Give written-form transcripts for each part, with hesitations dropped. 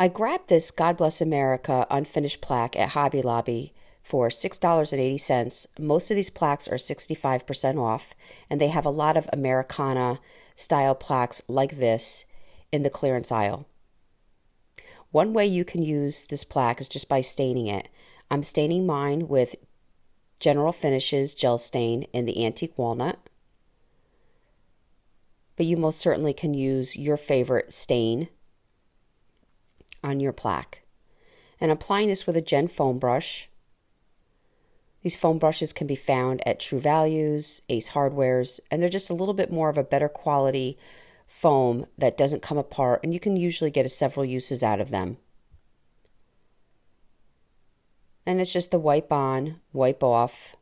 I grabbed this God Bless America unfinished plaque at Hobby Lobby for $6.80. Most of these plaques are 65% off, and they have a lot of Americana style plaques like this in the clearance aisle. One way you can use this plaque is just by staining it. I'm staining mine with General Finishes gel stain in the antique walnut, but you most certainly can use your favorite stain on your plaque. And applying this with a Gen foam brush. These foam brushes can be found at True Values, Ace Hardware's, and they're just a little bit more of a better quality foam that doesn't come apart, and you can usually get several uses out of them. And it's just the wipe on, wipe off.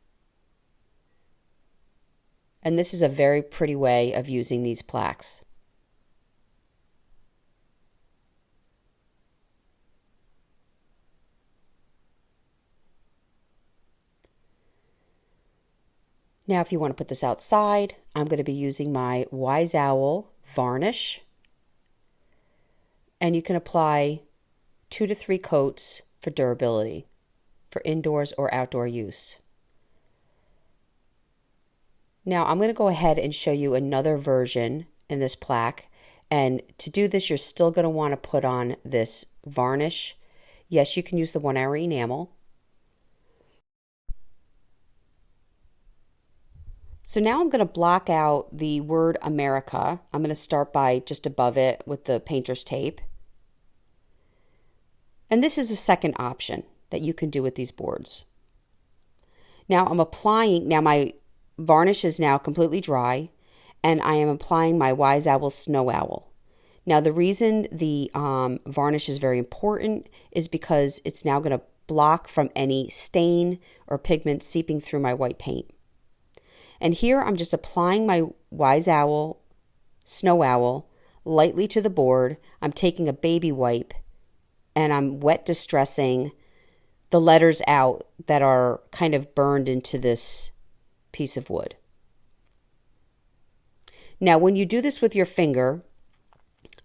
And this is a very pretty way of using these plaques. Now, if you want to put this outside, I'm going to be using my Wise Owl varnish. And you can apply 2 to 3 coats for durability, for indoors or outdoor use. Now, I'm going to go ahead and show you another version in this plaque. And to do this, you're still going to want to put on this varnish. Yes, you can use the 1-hour enamel. So now I'm going to block out the word America. I'm going to start by just above it with the painter's tape. And this is a second option that you can do with these boards. Now my varnish is now completely dry, and I am applying my Wise Owl Snow Owl. Now the reason the varnish is very important is because it's now going to block from any stain or pigment seeping through my white paint. And here I'm just applying my Wise Owl Snow Owl lightly to the board. I'm taking a baby wipe and I'm wet distressing the letters out that are kind of burned into this piece of wood. Now, when you do this with your finger,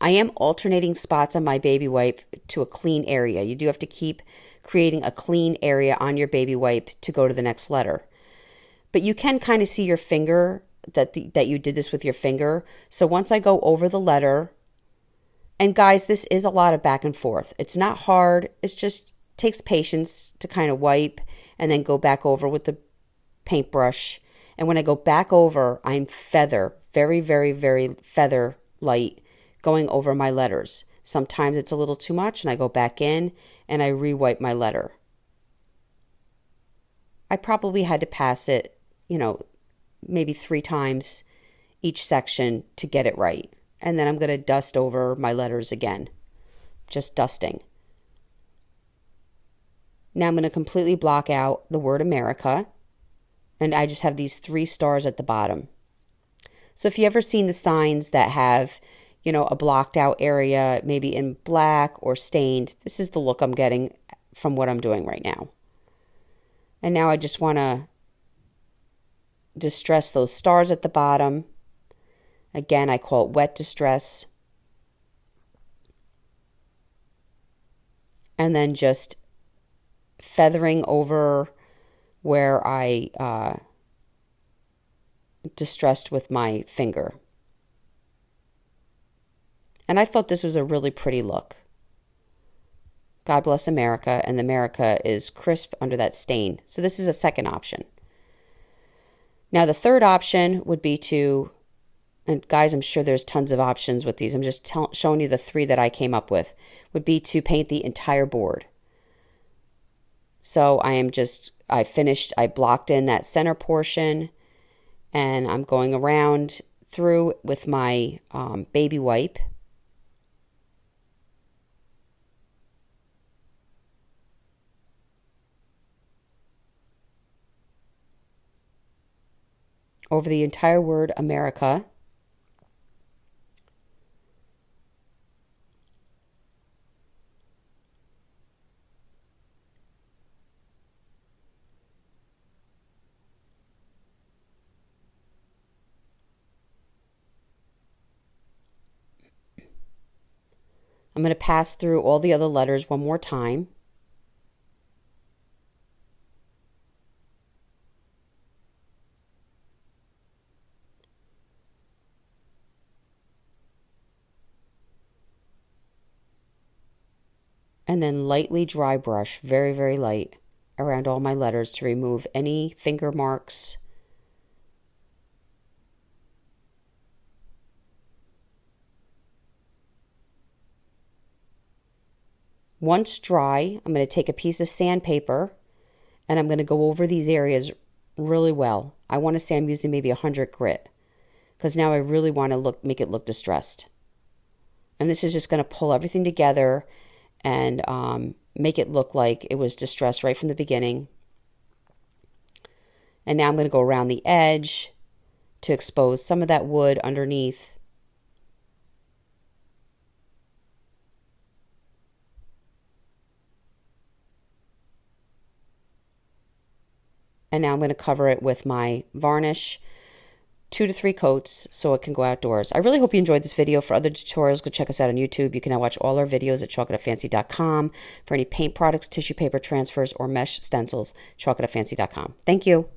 I am alternating spots on my baby wipe to a clean area. You do have to keep creating a clean area on your baby wipe to go to the next letter. But you can kind of see your finger, that you did this with your finger. So once I go over the letter, and guys, this is a lot of back and forth. It's not hard. It just takes patience to kind of wipe and then go back over with the paintbrush. And when I go back over, I'm very, very, very feather light going over my letters. Sometimes it's a little too much and I go back in and I re-wipe my letter. I probably had to pass it, maybe 3 times each section to get it right. And then I'm going to dust over my letters again, just dusting. Now I'm going to completely block out the word America, and I just have these 3 stars at the bottom. So if you ever seen the signs that have, a blocked out area, maybe in black or stained, this is the look I'm getting from what I'm doing right now. And now I just want to distress those stars at the bottom. Again, I call it wet distress. And then just feathering over where I distressed with my finger. And I thought this was a really pretty look. God Bless America, and America is crisp under that stain. So this is a second option. Now the third option would be to, and guys, I'm sure there's tons of options with these. I'm just showing you the 3 that I came up with, would be to paint the entire board. So I blocked in that center portion, and I'm going around through with my baby wipe. Over the entire word America. I'm going to pass through all the other letters one more time. And then lightly dry brush, very, very light, around all my letters to remove any finger marks. Once dry, I'm going to take a piece of sandpaper and I'm going to go over these areas really well. I want to say I'm using maybe 100 grit because now I really want to make it look distressed. And this is just going to pull everything together and make it look like it was distressed right from the beginning. And now I'm going to go around the edge to expose some of that wood underneath. And now I'm going to cover it with my varnish, 2 to 3 coats, so it can go outdoors. I really hope you enjoyed this video. For other tutorials, go check us out on YouTube. You can now watch all our videos at chalkitoutfancy.com. For any paint products, tissue paper transfers, or mesh stencils, chalkitoutfancy.com. Thank you.